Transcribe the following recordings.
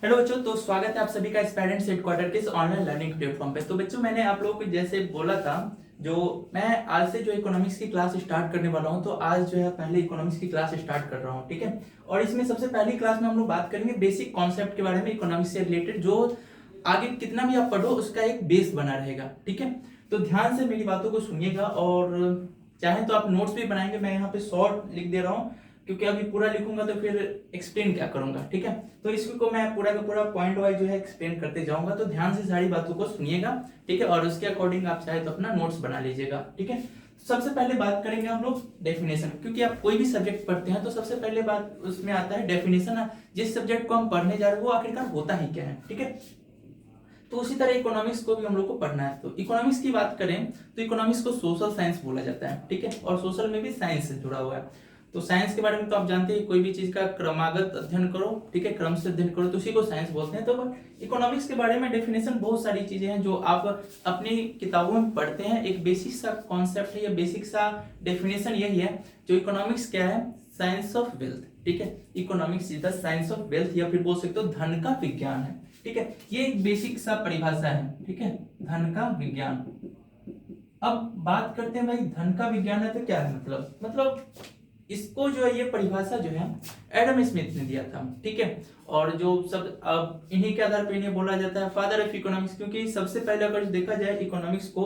Hello बच्चों, तो स्वागत है आप सभी का पेरेंट्स हेडक्वार्टर के इस ऑनलाइन लर्निंग प्लेटफॉर्म पे। तो बच्चों, मैंने आप लोगों को जैसे बोला था, जो मैं आज से जो इकोनॉमिक्स की क्लास स्टार्ट करने वाला हूं, तो आज जो है पहले इकोनॉमिक्स की क्लास स्टार्ट कर रहा हूं, ठीक है। और इसमें सबसे पहली क्लास में हम लोग बात करेंगे बेसिक कॉन्सेप्ट के बारे में इकोनॉमिक्स से रिलेटेड, जो आगे कितना भी आप पढ़ो उसका एक बेस बना रहेगा, ठीक है। तो ध्यान से मेरी बातों को सुनिएगा, और चाहे तो आप नोट्स भी बनाएंगे। मैं यहाँ पे शॉर्ट लिख दे रहा हूँ, क्योंकि अभी पूरा लिखूंगा तो फिर एक्सप्लेन क्या करूंगा, ठीक है। तो इसको मैं पूरा का पूरा पॉइंट वाइज जो है एक्सप्लेन करते जाऊंगा, तो ध्यान से सारी बातों को सुनिएगा, ठीक है। और उसके अकॉर्डिंग आप चाहे तो अपना नोट्स बना लीजिएगा, ठीक है। सबसे पहले बात करेंगे हम लोग डेफिनेशन, क्योंकि आप कोई भी सब्जेक्ट पढ़ते हैं तो सबसे पहले बात उसमें आता है डेफिनेशन। जिस सब्जेक्ट को हम पढ़ने जा रहे हैं वो आखिरकार होता ही क्या है, ठीक है। तो उसी तरह इकोनॉमिक्स को भी हम लोग को पढ़ना है। तो इकोनॉमिक्स की बात करें तो इकोनॉमिक्स को सोशल साइंस बोला जाता है, ठीक है। और सोशल में भी साइंस से जुड़ा हुआ है। तो साइंस के बारे में तो आप जानते हैं, कोई भी चीज का क्रमागत अध्ययन करो, ठीक है, क्रम से अध्ययन करो, तो उसी को साइंस बोलते हैं। तो इकोनॉमिक्स के बारे में डेफिनेशन बहुत सारी चीजें हैं जो आप अपनी किताबों में पढ़ते हैं। एक बेसिक सा कॉन्सेप्ट है या बेसिक सा डेफिनेशन यही है, जो इकोनॉमिक्स क्या है, साइंस ऑफ वेल्थ, ठीक है। Economics is the science of wealth, या फिर बोल सकते हो धन का विज्ञान है, ठीक है। ये एक बेसिक सा परिभाषा है, ठीक है, धन का विज्ञान। अब बात करते हैं भाई, धन का विज्ञान है तो क्या है, मतलब इसको जो है, ये परिभाषा जो है एडम स्मिथ ने दिया था, ठीक है। और जो सब अब इन्हीं के आधार पर इन्हें बोला जाता है फादर ऑफ इकोनॉमिक्स, क्योंकि सबसे पहले अगर देखा जाए इकोनॉमिक्स को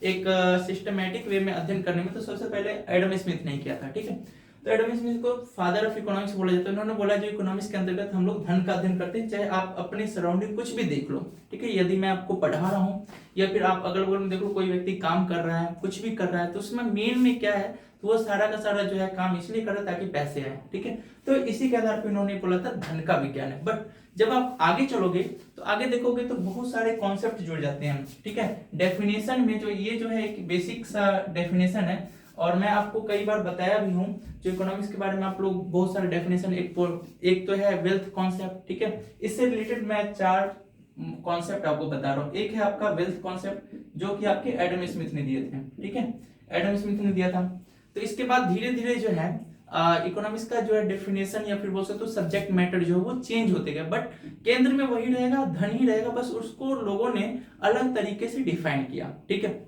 एक सिस्टमेटिक वे में अध्ययन करने में, तो सबसे पहले एडम स्मिथ ने किया था, ठीक है। तो एडम स्मिथ को फादर ऑफ इकोनॉमिक्स बोला जाता है। उन्होंने बोला जो इकोनॉमिक्स के अंतर्गत हम लोग धन का अध्ययन करते हैं, चाहे आप अपने सराउंडिंग कुछ भी देख लो, ठीक है। यदि मैं आपको पढ़ा रहा हूँ या फिर आप अगल बगल में देख लो, कोई व्यक्ति काम कर रहा है, कुछ भी कर रहा है, तो उसमें मेन में क्या है, तो वो सारा का सारा जो है काम इसलिए कर रहा है ताकि पैसे आए, ठीक है। तो इसी के आधार पर इन्होंने बोला था धन का विज्ञान है। बट जब आप आगे चलोगे तो आगे देखोगे तो बहुत सारे कॉन्सेप्ट जुड़ जाते हैं, ठीक है। डेफिनेशन में जो ये जो है एक बेसिक सा डेफिनेशन है, और मैं आपको कई बार बताया भी हूं, जो इकोनॉमिक्स के बारे में आप लोग बहुत सारे डेफिनेशन, एक तो है वेल्थ कॉन्सेप्ट, ठीक है। इससे रिलेटेड मैं 4 कॉन्सेप्ट आपको बता रहा हूं। एक है आपका वेल्थ कॉन्सेप्ट, जो कि आपके एडम स्मिथ ने दिए थे, ठीक है, एडम स्मिथ ने दिया था। तो इसके बाद धीरे धीरे जो है इकोनॉमिक्स का जो है डेफिनेशन या फिर बोल सकते हो सब्जेक्ट मैटर जो है वो चेंज होते गए, बट केंद्र में वही रहेगा, धन ही रहेगा, बस उसको लोगों ने अलग तरीके से डिफाइन किया, ठीक है।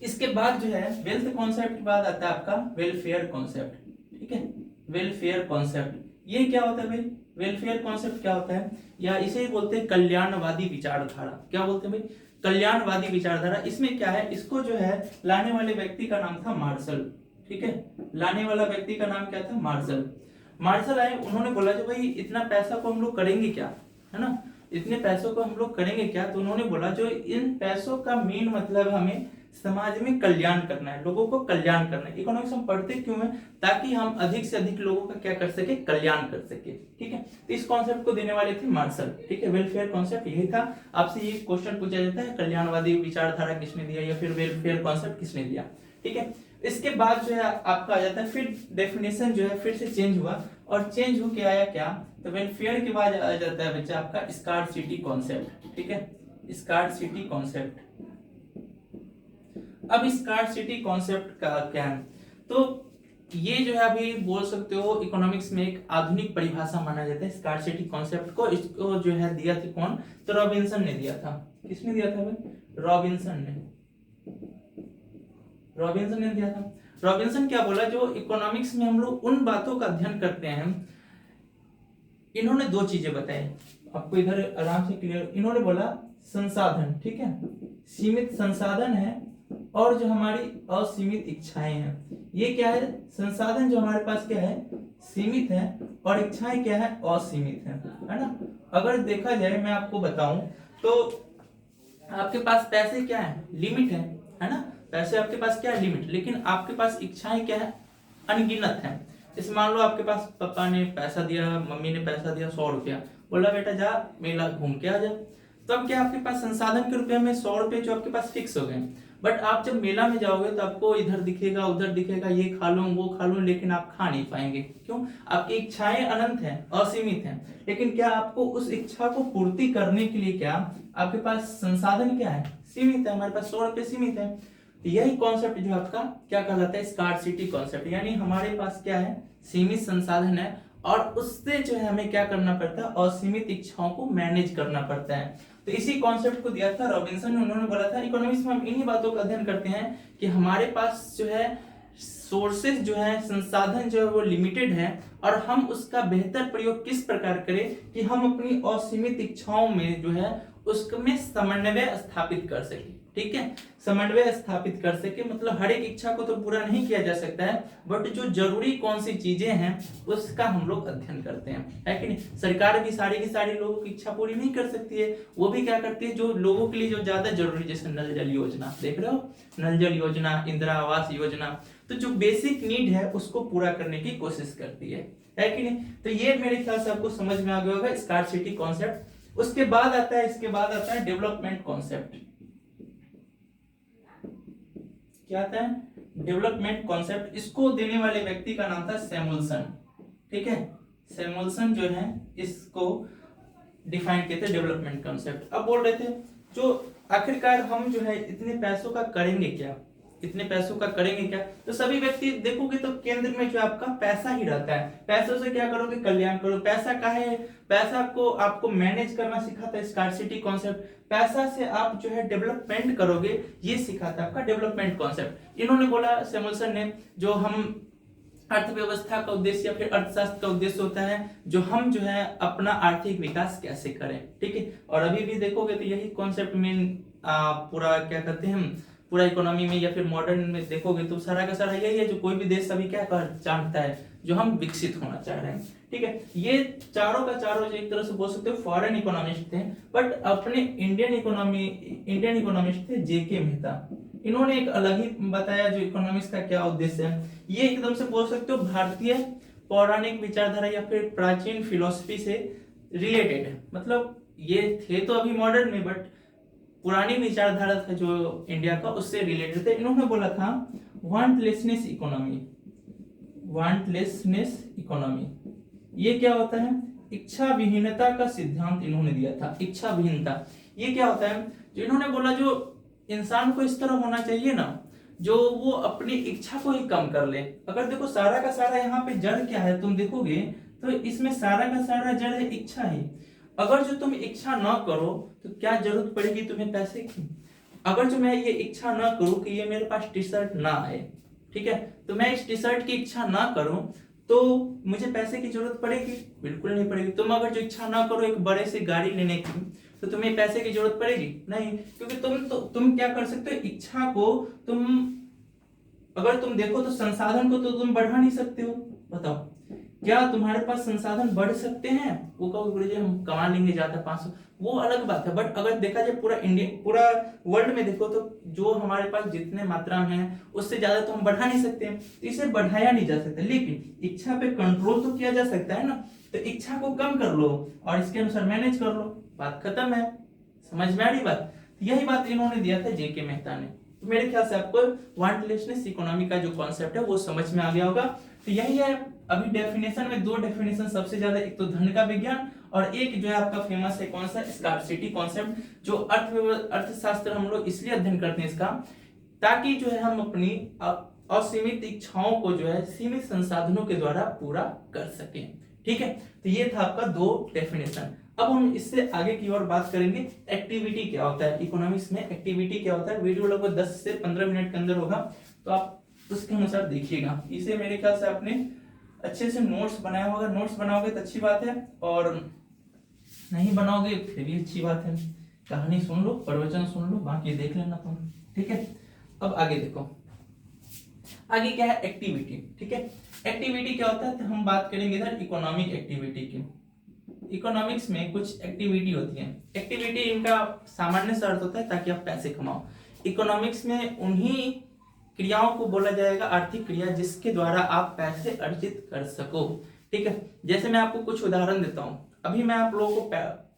इसके बाद जो है वेल्थ कॉन्सेप्ट के बाद आता है आपका वेलफेयर कॉन्सेप्ट, ठीक है। वेलफेयर कॉन्सेप्ट ये क्या होता है भाई, वेलफेयर कॉन्सेप्ट क्या होता है, या इसे ही बोलते हैं कल्याणवादी विचारधारा। क्या बोलते हैं भाई, कल्याणवादी विचारधारा। इसमें क्या है, इसको जो है लाने वाले व्यक्ति का नाम था मार्शल, ठीक है। लाने वाला व्यक्ति का नाम क्या था, मार्शल। मार्शल आए, उन्होंने बोला जो भाई इतना पैसा को हम लोग करेंगे क्या, है ना, इतने पैसों को हम लोग करेंगे क्या। तो उन्होंने बोला जो इन पैसों का मेन मतलब हमें समाज में कल्याण करना है, लोगों को कल्याण करना है। इकोनॉमिक्स हम पढ़ते क्यों है, ताकि हम अधिक से अधिक लोगों का क्या कर सके, कल्याण कर सके, ठीक है। तो इस कॉन्सेप्ट को देने वाले थे मार्शल, ठीक है। वेलफेयर कॉन्सेप्ट यही था। आपसे ये क्वेश्चन पूछा जाता है, कल्याणवादी विचारधारा किसने दिया या फिर वेलफेयर कॉन्सेप्ट किसने दिया, ठीक है। इसके बाद जो है आपका आ जाता है, फिर डेफिनेशन जो है फिर से चेंज हुआ, और चेंज हो के आया क्या, तो वेलफेयर के बाद आ जाता है बच्चा आपका स्कार्सिटी कॉन्सेप्ट, ठीक है, स्कार्सिटी कॉन्सेप्ट। अब स्कार्सिटी कॉन्सेप्ट का क्या है, तो ये जो है अभी बोल सकते हो इकोनॉमिक्स में एक आधुनिक परिभाषा माना जाता है स्कार्सिटी कॉन्सेप्ट को। इसको जो है दिया था कौन, तो रॉबिन्सन ने दिया था। किसने दिया था भाई, रॉबिन्सन ने, रॉबिन्सन ने दिया था। रॉबिन्सन क्या बोला, जो इकोनॉमिक्स में हम लोग उन बातों का अध्ययन करते हैं, इन्होंने 2 चीजें बताई आपको, इधर आराम से क्लियर। इन्होंने बोला संसाधन, ठीक है, सीमित संसाधन है, और जो हमारी असीमित इच्छाएं हैं। ये क्या है, संसाधन जो हमारे पास क्या है, सीमित है, और इच्छाएं क्या है, असीमित है ना। अगर देखा जाए, मैं आपको बताऊं तो आपके पास पैसे क्या है, लिमिट है ना। पैसे आपके पास क्या है, लिमिट, लेकिन आपके पास इच्छाएं क्या है, अनगिनत है। जैसे मान लो आपके पास पापा ने पैसा दिया, मम्मी ने पैसा दिया 100 रुपया, बोला बेटा जा मेला घूम के आ जा। तो अब क्या आपके पास संसाधन के रुपए में 100 रुपए जो आपके पास फिक्स हो गए, बट आप जब मेला में जाओगे तो आपको इधर दिखेगा उधर दिखेगा, ये खा लूं वो खा लूं, लेकिन आप खा नहीं पाएंगे। क्यों, आपकी इच्छाएं अनंत हैं, असीमित हैं, लेकिन क्या आपको उस इच्छा को पूर्ति करने के लिए क्या आपके पास संसाधन क्या है, सीमित है। हमारे पास 100 रुपए सीमित है। यही कॉन्सेप्ट जो आपका क्या कहलाता है, स्कार्सिटी कॉन्सेप्ट, यानी हमारे पास क्या है, सीमित संसाधन है, और उससे जो है हमें क्या करना पड़ता है, असीमित इच्छाओं को मैनेज करना पड़ता है। तो इसी कॉन्सेप्ट को दिया था रॉबिन्सन ने। उन्होंने बोला था इकोनॉमिक्स में हम इन्हीं बातों का अध्ययन करते हैं कि हमारे पास जो है सोर्सेज जो है, संसाधन जो है वो लिमिटेड है, और हम उसका बेहतर प्रयोग किस प्रकार करें कि हम अपनी असीमित इच्छाओं में जो है उसमें समन्वय स्थापित कर सके। ठीक है, समन्वय स्थापित कर सके मतलब हर एक इच्छा को तो पूरा नहीं किया जा सकता है, बट जो जरूरी कौन सी चीजें हैं उसका हम लोग अध्ययन करते हैं, है कि नहीं। सरकार भी सारी की सारी लोगों की इच्छा पूरी नहीं कर सकती है, वो भी क्या करती है, जो लोगों के लिए जो ज्यादा जरूरी, जैसे नल जल योजना देख रहे हो, नल जल योजना, इंदिरा आवास योजना, तो जो बेसिक नीड है उसको पूरा करने की कोशिश करती है कि नहीं। तो ये मेरे ख्याल से आपको समझ में आ गया होगा स्कार्सिटी कॉन्सेप्ट। उसके बाद आता है, इसके बाद आता है डेवलपमेंट कॉन्सेप्ट। क्या आता है, डेवलपमेंट कॉन्सेप्ट। इसको देने वाले व्यक्ति का नाम था सैमुअलसन। ठीक है, सैमुअलसन जो है इसको डिफाइन किए थे डेवलपमेंट कॉन्सेप्ट। अब बोल रहे थे जो आखिरकार हम जो है इतने पैसों का करेंगे क्या, इतने पैसों का करेंगे क्या। तो सभी व्यक्ति देखोगे तो केंद्र में जो आपका पैसा ही रहता है। पैसों से क्या करोगे, कल्याण करो। पैसा का है, पैसा को आपको मैनेज करना सिखाता है स्कार्सिटी कॉन्सेप्ट। पैसा से आप जो है डेवलपमेंट करोगे, ये सिखाता है आपका डेवलपमेंट कॉन्सेप्ट। इन्होंने बोला सैमुअलसन ने, जो हम अर्थव्यवस्था का उद्देश्य या फिर अर्थशास्त्र का उद्देश्य होता है जो हम जो है अपना आर्थिक विकास कैसे करें। ठीक है, और अभी भी देखोगे तो यही कॉन्सेप्ट में पूरा क्या कहते हैं, पूरा इकोनॉमी में या फिर मॉडर्न में देखोगे तो सारा का सारा यही है जो कोई भी देश अभी क्या चाहता है, जो हम विकसित होना चाह रहे हैं। ठीक है, ये चारों का चारों जो एक तरह से बोल सकते हो फॉरेन इकोनॉमिस्ट थे, बट अपने इंडियन इकोनॉमिस्ट थे जेके मेहता। इन्होंने एक अलग ही बताया जो इकोनॉमिक्स का क्या उद्देश्य है। ये एकदम से बोल सकते हो भारतीय पौराणिक विचारधारा या फिर प्राचीन फिलोसफी से रिलेटेड है। मतलब ये थे तो अभी मॉडर्न में, बट पुरानी विचारधारा था जो इंडिया का, उससे रिलेटेड थे। इन्होंने बोला था वांटलेसनेस इकोनॉमी। वांटलेसनेस इकोनॉमी ये क्या होता है, इच्छा विहीनता का सिद्धांत इन्होंने दिया था। इच्छा विहीनता ये क्या होता है, जो इन्होंने बोला जो इंसान को इस तरह होना चाहिए ना, जो वो अपनी इच्छा को ही कम कर ले। अगर देखो सारा का सारा यहाँ पे जड़ क्या है, तुम देखोगे तो इसमें सारा का सारा जड़ है इच्छा ही। अगर जो तुम इच्छा ना करो तो क्या जरूरत पड़ेगी तुम्हें पैसे की। अगर जो मैं ये इच्छा ना करूं कि ये मेरे पास टी शर्ट ना आए, ठीक है, तो मैं इस टी शर्ट की इच्छा ना करूं तो मुझे पैसे की जरूरत पड़ेगी, बिल्कुल नहीं पड़ेगी। तुम अगर जो इच्छा ना करो एक बड़े से गाड़ी लेने की, तो तुम्हें पैसे की जरूरत पड़ेगी नहीं, क्योंकि तुम क्या कर सकते हो, इच्छा को तुम अगर तुम देखो तो संसाधन को तो तुम बढ़ा नहीं सकते हो। बताओ क्या तुम्हारे पास संसाधन बढ़ सकते हैं? वो कहो गुरुजी हम कमा लेंगे ज्यादा 500, वो अलग बात है। बट अगर देखा जाए पूरा इंडिया, पूरा वर्ल्ड में देखो तो जो हमारे पास जितने मात्रा में है उससे ज्यादा तो हम बढ़ा नहीं सकते हैं, तो इसे बढ़ाया नहीं जा सकता। लेकिन इच्छा पे कंट्रोल तो किया जा सकता है ना, तो इच्छा को कम कर लो और इसके अनुसार मैनेज कर लो, बात खत्म है। समझ में आ रही बात? यही बात इन्होंने दिया था जेके मेहता ने। तो मेरे ख्याल से आपको वांटलेसनेस इकोनॉमी का जो कॉन्सेप्ट है वो समझ में आ गया होगा। तो यही है। अभी डेफिनेशन में दो डेफिनेशन सबसे ज्यादा, एक तो धन का विज्ञान और एक जो है आपका फेमस है कौन सा, स्कार्सिटी कॉन्सेप्ट, जो अर्थशास्त्र हम लोग इसलिए अध्ययन करते हैं इसका, ताकि जो है हम अपनी असीमित इच्छाओं को जो है सीमित संसाधनों के द्वारा पूरा कर सकें। ठीक है, तो ये था आपका दो डेफिनेशन। अब हम इससे आगे की ओर बात करेंगे, एक्टिविटी क्या होता है इकोनॉमिक्स में, एक्टिविटी क्या होता है। वीडियो लगभग 10 से 15 मिनट के अंदर होगा, तो आप उसके अनुसार देखिएगा। इसे मेरे ख्याल से आपने अच्छे से नोट्स बनाया होगा। नोट्स बनाओगे तो अच्छी बात है, और नहीं बनाओगे फिर भी अच्छी बात है। कहानी सुन लो, प्रवचन सुन लो, बाकी देख लेना तुम। ठीक है, अब आगे देखो, आगे क्या है, एक्टिविटी। ठीक है, एक्टिविटी क्या होता है, तो हम बात करेंगे इधर इकोनॉमिक एक्टिविटी की। इकोनॉमिक्स में कुछ एक्टिविटी होती है। एक्टिविटी इनका सामान्य सा अर्थ होता है ताकि आप पैसे कमाओ। इकोनॉमिक्स में उन्हीं क्रियाओं को बोला जाएगा आर्थिक क्रिया जिसके द्वारा आप पैसे अर्जित कर सको। ठीक है, जैसे मैं आपको कुछ उदाहरण देता हूं। अभी मैं आप लोगों को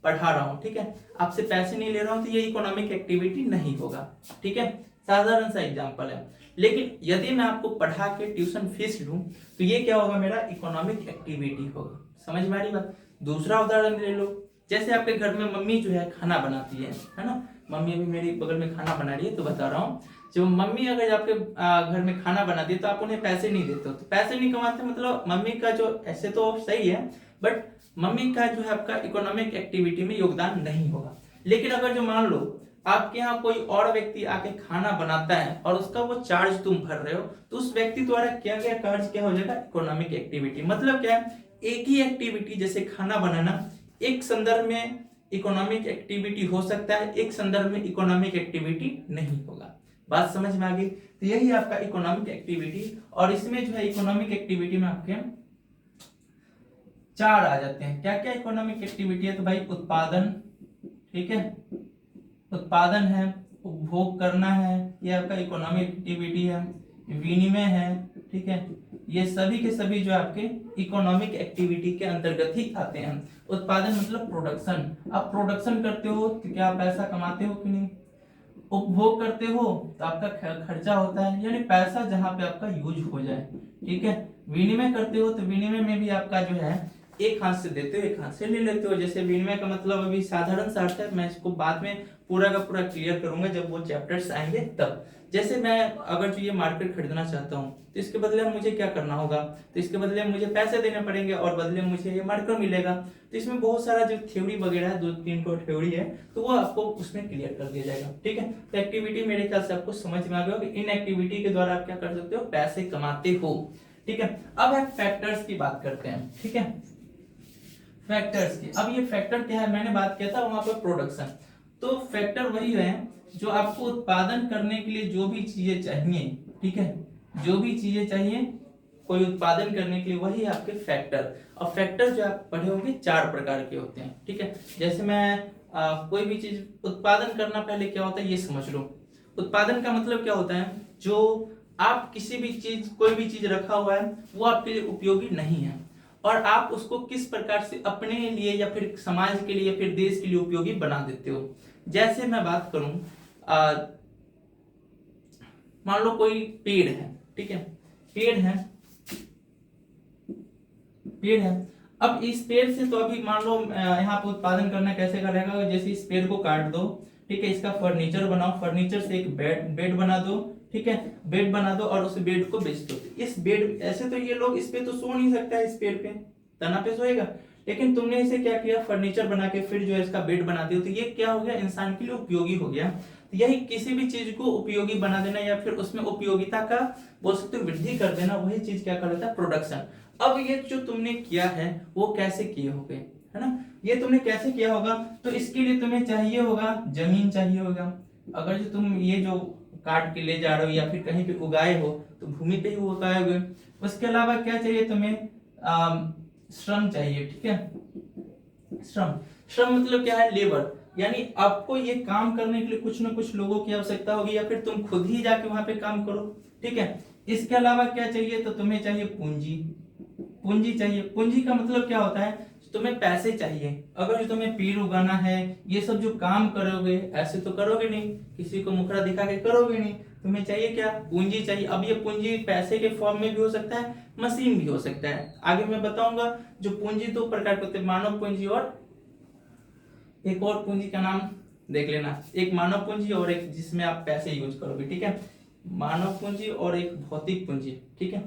पढ़ा रहा हूं, ठीक है, आपसे पैसे नहीं ले रहा हूं, तो ये इकोनॉमिक एक्टिविटी नहीं होगा। ठीक है, साधारण सा एग्जांपल है। लेकिन यदि मैं आपको पढ़ा के ट्यूशन फीस लूं तो ये क्या होगा, मेरा इकोनॉमिक एक्टिविटी होगा। समझ में आ रही बात? दूसरा उदाहरण ले लो, जैसे आपके घर में मम्मी जो है खाना बनाती है ना, मम्मी अभी मेरी बगल में खाना बना रही है तो बता रहा हूँ। जो मम्मी अगर आपके घर में खाना बनाती है तो आप उन्हें पैसे नहीं देते हो, तो पैसे नहीं कमाते मतलब मम्मी का जो, ऐसे तो सही है बट मम्मी का जो है आपका इकोनॉमिक एक्टिविटी में योगदान नहीं होगा। लेकिन अगर जो मान लो आपके यहाँ कोई और व्यक्ति आके खाना बनाता है और उसका वो चार्ज तुम भर रहे हो, तो उस व्यक्ति द्वारा किया गया कार्य क्या हो जाएगा, इकोनॉमिक एक्टिविटी। मतलब क्या है, एक ही एक्टिविटी जैसे खाना बनाना, एक संदर्भ में इकोनॉमिक एक्टिविटी हो सकता है, एक संदर्भ में इकोनॉमिक एक्टिविटी नहीं होगा। बात समझ में आ गई? तो यही आपका इकोनॉमिक एक्टिविटी, और इसमें जो है इकोनॉमिक एक्टिविटी में आपके 4 आ जाते हैं। क्या क्या इकोनॉमिक एक्टिविटी है, तो भाई उत्पादन, ठीक है, उत्पादन है, उपभोग करना है, ये आपका इकोनॉमिक एक्टिविटी है, विनिमय है, ठीक है, ये सभी के सभी जो आपके इकोनॉमिक एक्टिविटी के अंतर्गत ही आते हैं। उत्पादन मतलब प्रोडक्शन, आप प्रोडक्शन करते हो तो क्या पैसा कमाते हो कि नहीं, उपभोग करते हो तो आपका खर्चा होता है, यानी पैसा जहां पे आपका यूज हो जाए, ठीक है। विनिमय करते हो तो विनिमय में भी आपका जो है एक हाथ से देते हो एक हाथ से ले लेते हो। जैसे विनिमय का मतलब अभी साधारण सा अर्थ है, मैं इसको बाद में पूरा का पूरा क्लियर करूंगा जब वो चैप्टर्स आएंगे तब। जैसे मैं अगर जो ये मार्केट खरीदना चाहता हूँ तो इसके बदले में मुझे क्या करना होगा, तो इसके बदले में मुझे पैसे देने पड़ेंगे और बदले में मुझे ये मार्केट मिलेगा। तो इसमें बहुत सारा जो थ्योरी वगैरह है, 2-3 को थ्योरी है, तो वो आपको उसमें क्लियर कर दिया जाएगा, ठीक है। तो एक्टिविटी मेरे ख्याल से आपको समझ में आ गया कि इन एक्टिविटी के द्वारा आप क्या कर सकते हो, पैसे कमाते हो, ठीक है। अब है फैक्टर्स की बात करते हैं, ठीक है, फैक्टर्स की। अब ये फैक्टर क्या है, मैंने बात किया था वहां पर प्रोडक्शन, तो फैक्टर वही है जो आपको उत्पादन करने के लिए जो भी चीजें चाहिए, ठीक है, जो भी चीजें चाहिए कोई उत्पादन करने के लिए, वही आपके फैक्टर। और फैक्टर जो आप पढ़े होंगे 4 प्रकार के होते हैं, ठीक है। जैसे मैं कोई भी चीज उत्पादन करना, पहले क्या होता है ये समझ लो। उत्पादन का मतलब क्या होता है, जो आप किसी भी चीज, कोई भी चीज रखा हुआ है वो आपके लिए उपयोगी नहीं है और आप उसको किस प्रकार से अपने लिए या फिर समाज के लिए या फिर देश के लिए उपयोगी बना देते हो। जैसे मैं बात करूं, मान लो कोई पेड़ है, ठीक है, पेड़ है, पेड़ है। अब इस पेड़ से तो अभी मान लो यहाँ पे उत्पादन करना कैसे करेगा, जैसे इस पेड़ को काट दो, ठीक है, इसका फर्नीचर बनाओ, फर्नीचर से एक बेड बना दो, ठीक है, बेड बना दो और उस बेड को बेच दो। इस बेड, ऐसे तो ये लोग इस पे तो सो नहीं सकता है, इस पेड़ पे तना पे सोएगा, लेकिन तुमने इसे क्या किया, फर्नीचर बना के फिर जो है इसका बेड बना दिया, तो ये क्या हो गया, इंसान के लिए उपयोगी हो गया। तो यही किसी भी चीज को उपयोगी बना देना या फिर उसमें उपयोगिता का बोल सकते हो वृद्धि कर देना, वही चीज क्या कहलाता है, प्रोडक्शन। अब ये जो तुमने किया है वो कैसे किए होगे, है ना, ये तुमने कैसे किया होगा, तो इसके लिए तुम्हें चाहिए होगा, जमीन चाहिए होगा। अगर जो तुम ये जो काट के ले जा रहे हो या फिर कहीं पे उगाए हो तो भूमि पे ही उगाए। उसके अलावा क्या चाहिए तुम्हें, श्रम चाहिए, ठीक है, श्रम। श्रम मतलब क्या है, लेबर, यानी आपको ये काम करने के लिए कुछ ना कुछ लोगों की आवश्यकता होगी या फिर तुम खुद ही जाके वहां पे काम करो, ठीक है। इसके अलावा क्या चाहिए, तो तुम्हें चाहिए पूंजी, पूंजी चाहिए। पूंजी का मतलब क्या होता है, तुम्हें पैसे चाहिए। अगर जो तुम्हें पेड़ उगाना है, ये सब जो काम करोगे, ऐसे तो करोगे नहीं, किसी को मुखरा दिखा के करोगे नहीं, तुम्हें चाहिए क्या, पूंजी चाहिए। अब ये पूंजी पैसे के फॉर्म में भी हो सकता है, मशीन भी हो सकता है, आगे मैं बताऊंगा। जो पूंजी 2 प्रकार के होते हैं, मानव पूंजी और एक और पूंजी का नाम देख लेना, एक मानव पूंजी और एक जिसमें आप पैसे यूज करोगे, ठीक है, मानव पूंजी और एक भौतिक पूंजी, ठीक है।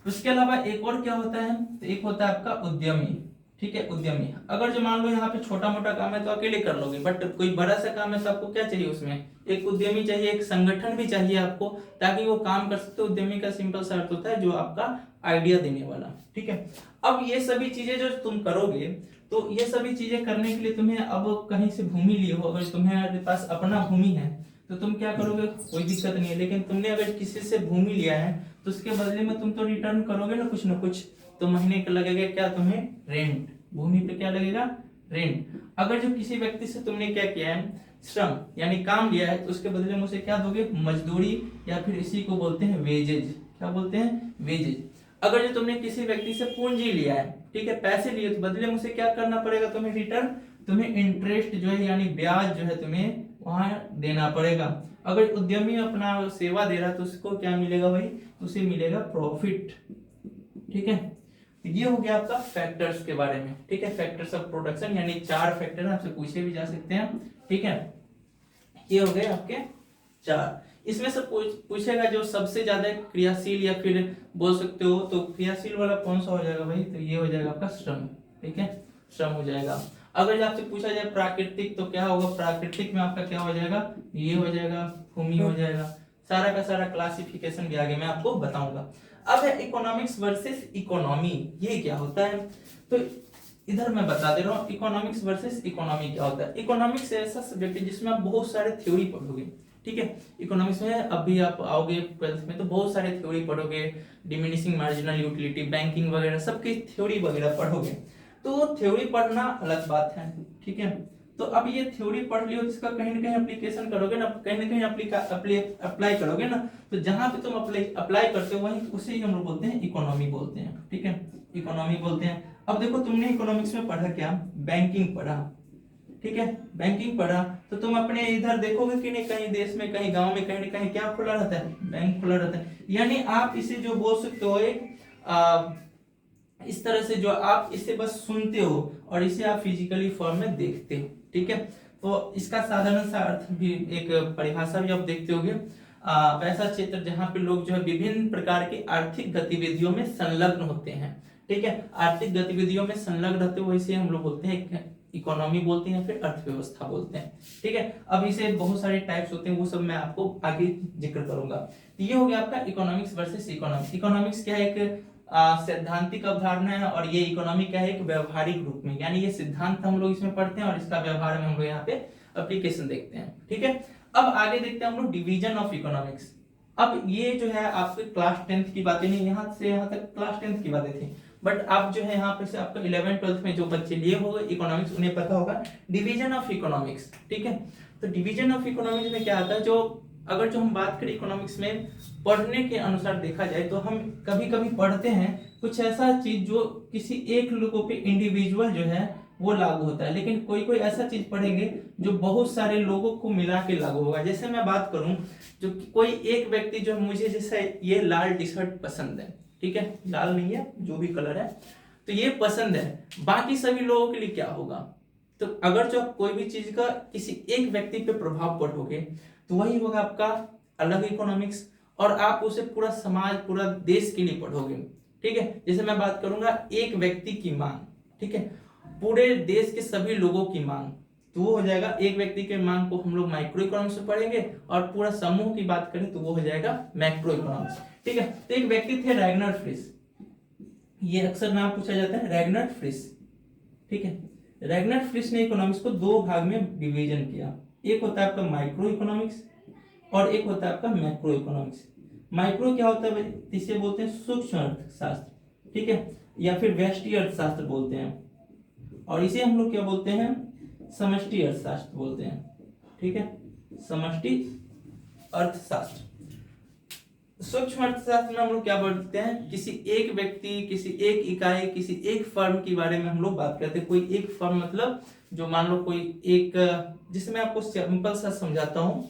उसके अलावा एक और क्या होता है, तो एक होता है आपका उद्यमी, ठीक है, उद्यमी। अगर जो मान लो यहाँ पे छोटा मोटा काम है तो अकेले कर लोगे, बट कोई बड़ा सा काम है तो आपको क्या चाहिए, उसमें एक उद्यमी चाहिए, एक संगठन भी चाहिए आपको, ताकि वो काम कर सकते। उद्यमी का सिंपल सा अर्थ होता है जो आपका आइडिया देने वाला, ठीक है। अब ये सभी चीजें जो तुम करोगे, तो ये सभी चीजें करने के लिए तुम्हें अब कहीं से भूमि लिए हो, अगर तुम्हारे पास अपना भूमि है तो तुम क्या करोगे, कोई दिक्कत नहीं है। लेकिन तुमने अगर किसी से भूमि लिया है तो उसके बदले में तुम तो रिटर्न करोगे ना कुछ, तो महीने का लगेगा क्या, तुम्हें रेंट, भूमि पे क्या लगेगा, रेंट। अगर जो किसी व्यक्ति से तुमने क्या किया है, श्रम यानी काम लिया है, तो उसके बदले में उसे क्या दोगे, मजदूरी, या फिर इसी को बोलते हैं वेजेज, क्या बोलते हैं, वेजेज। अगर जो तुमने किसी व्यक्ति से पूंजी लिया है, ठीक है, पैसे लिए, तो बदले में उसे क्या करना पड़ेगा, तुम्हें रिटर्न, तुम्हें इंटरेस्ट जो है यानी ब्याज जो है तुम्हें वहां देना पड़ेगा। अगर उद्यमी अपना सेवा दे रहा है तो उसको क्या मिलेगा भाई, उसे मिलेगा प्रॉफिट, ठीक है। ये हो गया आपका फैक्टर्स के बारे में, ठीक है, फैक्टर्स ऑफ प्रोडक्शन, यानी 4 फैक्टर आपसे पूछे भी जा सकते हैं, ठीक है। ये हो गए आपके 4। इसमें से पूछेगा जो सबसे ज्यादा क्रियाशील या फिर बोल सकते हो तो क्रियाशील वाला कौन सा हो जाएगा भाई, तो ये हो जाएगा आपका श्रम। ठीक है, श्रम हो जाएगा। अगर आपसे पूछा जाए प्राकृतिक तो क्या होगा, प्राकृतिक में आपका क्या हो जाएगा, ये हो जाएगा, भूमि हो जाएगा। सारा का सारा क्लासिफिकेशन भी आगे मैं आपको बताऊंगा। अब है इकोनॉमिक्स वर्सेस इकोनॉमी, ये क्या होता है, तो इधर मैं बता दे रहा हूँ इकोनॉमिक्स वर्सेस इकोनॉमी क्या होता है। इकोनॉमिक्स ऐसा सब्जेक्ट है जिसमें आप बहुत सारे थ्योरी पढ़ोगे। ठीक है, इकोनॉमिक्स में अभी आप आओगे 12th में तो बहुत सारे थ्योरी पढ़ोगे, डिमिनिशिंग मार्जिनल यूटिलिटी, बैंकिंग वगैरह सबकी थ्योरी वगैरह पढ़ोगे। तो थ्योरी पढ़ना अलग बात है। ठीक है, तो अब ये थ्योरी पढ़ लियो तो इसका कहीं ना कहीं एप्लीकेशन करोगे ना, कहीं ना कहीं अप्लाई करोगे ना, तो जहां पे तुम अप्लाई करते हो वहीं उसे ही हम लोग बोलते हैं इकोनॉमी बोलते हैं। ठीक है, इकोनॉमी बोलते हैं। अब देखो तुमने इकोनॉमिक्स में पढ़ा क्या, बैंकिंग पढ़ा। ठीक है, बैंकिंग पढ़ा तो तुम अपने इधर देखोगे कि नहीं, कहीं देश में कहीं गांव में कहीं ना कहीं क्या खुला रहता है, बैंक खुला रहता है। यानी आप इसे जो बोल सकते हो एक इस तरह से जो आप इसे बस सुनते हो और इसे आप फिजिकली फॉर्म में देखते हो। ठीक है, तो इसका साधारण सा अर्थ भी एक परिभाषा भी आप देखते होगे, वैसा क्षेत्र जहां पे लोग जो है विभिन्न प्रकार की आर्थिक गतिविधियों में संलग्न होते हैं। ठीक है, आर्थिक गतिविधियों में संलग्न रहते हुए इसे हम लोग बोलते हैं इकोनॉमी बोलते हैं या फिर अर्थव्यवस्था बोलते हैं। ठीक है, अब इसे बहुत सारे टाइप्स होते हैं, वो सब मैं आपको आगे जिक्र करूंगा। तो ये हो गया आपका इकोनॉमिक्स वर्सेस इकोनॉमिक्स। इकोनॉमिक्स क्या है, एक सैद्धांतिक अवधारणा है और ये इकोनॉमी क्या है, एक व्यवहारिक रूप में, यानी ये सिद्धांत हम लोग इसमें पढ़ते हैं और इसका व्यवहार में हम लोग यहाँ पे एप्लीकेशन देखते हैं। ठीक है, अब आगे देखते हैं हम लोग डिवीजन ऑफ इकोनॉमिक्स। अब ये जो है आपके क्लास 10th की बातें नहीं, यहाँ से यहाँ तक क्लास 10th की बातें थी, बट आप जो है यहाँ पे से आपका 11th 12th में जो बच्चे लिए होंगे इकोनॉमिक्स उन्हें पता होगा डिवीजन ऑफ इकोनॉमिक्स। ठीक है, तो डिवीजन ऑफ इकोनॉमिक्स में क्या आता है, जो अगर जो हम बात करें इकोनॉमिक्स में पढ़ने के अनुसार देखा जाए तो हम कभी कभी पढ़ते हैं कुछ ऐसा चीज जो किसी एक लोगों पे इंडिविजुअल जो है वो लागू होता है, लेकिन कोई कोई ऐसा चीज पढ़ेंगे जो बहुत सारे लोगों को मिला के लागू होगा। जैसे मैं बात करूं, जो कोई एक व्यक्ति जो मुझे जैसे ये लाल टी शर्ट पसंद है, ठीक है, लाल नहीं है जो भी कलर है, तो ये पसंद है, बाकी सभी लोगों के लिए क्या होगा, तो अगर जो आप कोई भी चीज का किसी एक व्यक्ति पे प्रभाव पड़ोगे तो वही होगा आपका अलग इकोनॉमिक्स, और आप उसे पूरा समाज पूरा देश के लिए पढ़ोगे। ठीक है, जैसे मैं बात करूंगा एक व्यक्ति की मांग, ठीक है, पूरे देश के सभी लोगों की मांग, तो वो हो जाएगा एक व्यक्ति के मांग को हम लोग माइक्रो इकोनॉमिक्स में पढ़ेंगे, और पूरा समूह की बात करें तो वो हो जाएगा मैक्रो इकोनॉमिक्स। ठीक है, तो एक व्यक्ति थे रैगनर फ्रिश, ये अक्सर नाम पूछा जाता है रैगनर फ्रिश। ठीक है, रैगनर फ्रिश ने इकोनॉमिक्स को दो भाग में डिवीजन किया, एक होता है आपका माइक्रो इकोनॉमिक्स और एक होता है आपका मैक्रो इकोनॉमिक्स। माइक्रो क्या होता है, इसे बोलते हैं सूक्ष्म अर्थशास्त्र, ठीक है, या फिर व्यष्टि अर्थशास्त्र बोलते हैं, और इसे हम लोग क्या बोलते हैं, समष्टि अर्थशास्त्र बोलते हैं। ठीक है, समष्टि अर्थशास्त्र। सूक्ष्म अर्थशास्त्र में हम लोग क्या बोलते हैं, किसी एक व्यक्ति, किसी एक इकाई, किसी एक फर्म के बारे में हम लोग बात करते हैं। कोई एक फर्म मतलब जो मान लो कोई एक, जिसे मैं आपको सिंपल सा समझाता हूँ,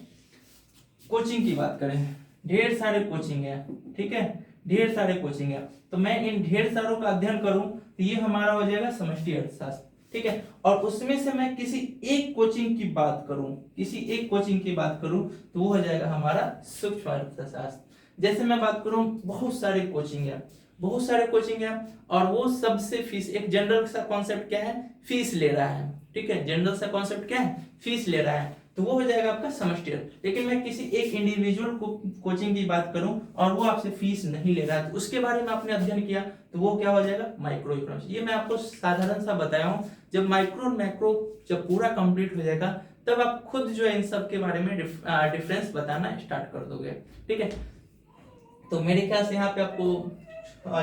कोचिंग की बात करें, ढेर सारे कोचिंग है, ठीक है, ढेर सारे कोचिंग है, तो मैं इन ढेर सारों का अध्ययन करूं तो ये हमारा हो जाएगा समष्टि अर्थशास्त्र। ठीक है, और उसमें से मैं किसी एक कोचिंग की बात करूं, किसी एक कोचिंग की बात करूं तो वो हो जाएगा हमारा सूक्ष्म अर्थशास्त्र। जैसे मैं बात करूं, बहुत सारे कोचिंग है, बहुत सारे कोचिंग है, और वो सबसे फीस, एक जनरल सा कॉन्सेप्ट क्या है, फीस ले रहा है। ठीक है, जनरल सा कॉन्सेप्ट क्या है, फीस ले रहा है, तो वो हो जाएगा आपका समष्टि अर्थ। लेकिन मैं किसी एक इंडिविजुअल को कोचिंग की बात करूं और वो आपसे फीस नहीं ले रहा है, तो उसके बारे में आपने अध्ययन किया तो वो क्या हो जाएगा, माइक्रो इकोनॉमिक्स। ये मैं आपको साधारण सा बताया हूं, जब माइक्रो और मैक्रो जब पूरा कंप्लीट हो जाएगा तब आप खुद जो है इन सब के बारे में डिफरेंस बताना स्टार्ट कर दोगे। ठीक है, तो मेरे ख्याल से यहाँ पे आपको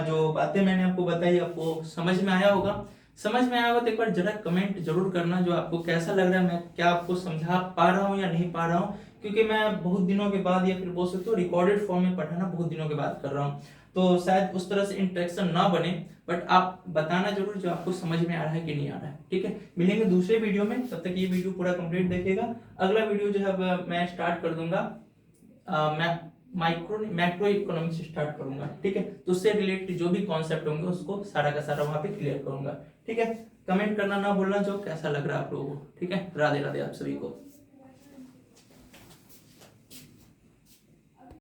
जो बातें मैंने आपको बताई आपको समझ में आया होगा। समझ में आया हो तो एक बार जरा कमेंट जरूर करना, जो आपको कैसा लग रहा है, मैं क्या आपको समझा पा रहा हूँ या नहीं पा रहा हूँ, क्योंकि मैं बहुत दिनों के बाद, या फिर बोल सकते हो रिकॉर्डेड फॉर्म में पढ़ाना बहुत दिनों के बाद कर रहा हूँ, तो शायद उस तरह से इंटरेक्शन ना बने, बट आप बताना जरूर जो आपको समझ में आ रहा है कि नहीं आ रहा है। ठीक है, मिलेंगे दूसरे वीडियो में, तब तक ये वीडियो पूरा कंप्लीट देखिएगा। अगला वीडियो जो है मैं स्टार्ट कर दूंगा, मैं मैक्रो इकोनॉमिक्स स्टार्ट करूंगा। ठीक है, तो उससे रिलेटेड जो भी कॉन्सेप्ट होंगे उसको सारा का सारा वहां पे क्लियर करूंगा। ठीक है, कमेंट करना ना भूलना जो कैसा लग रहा है आप लोगों को। ठीक है, राधे राधे आप सभी को।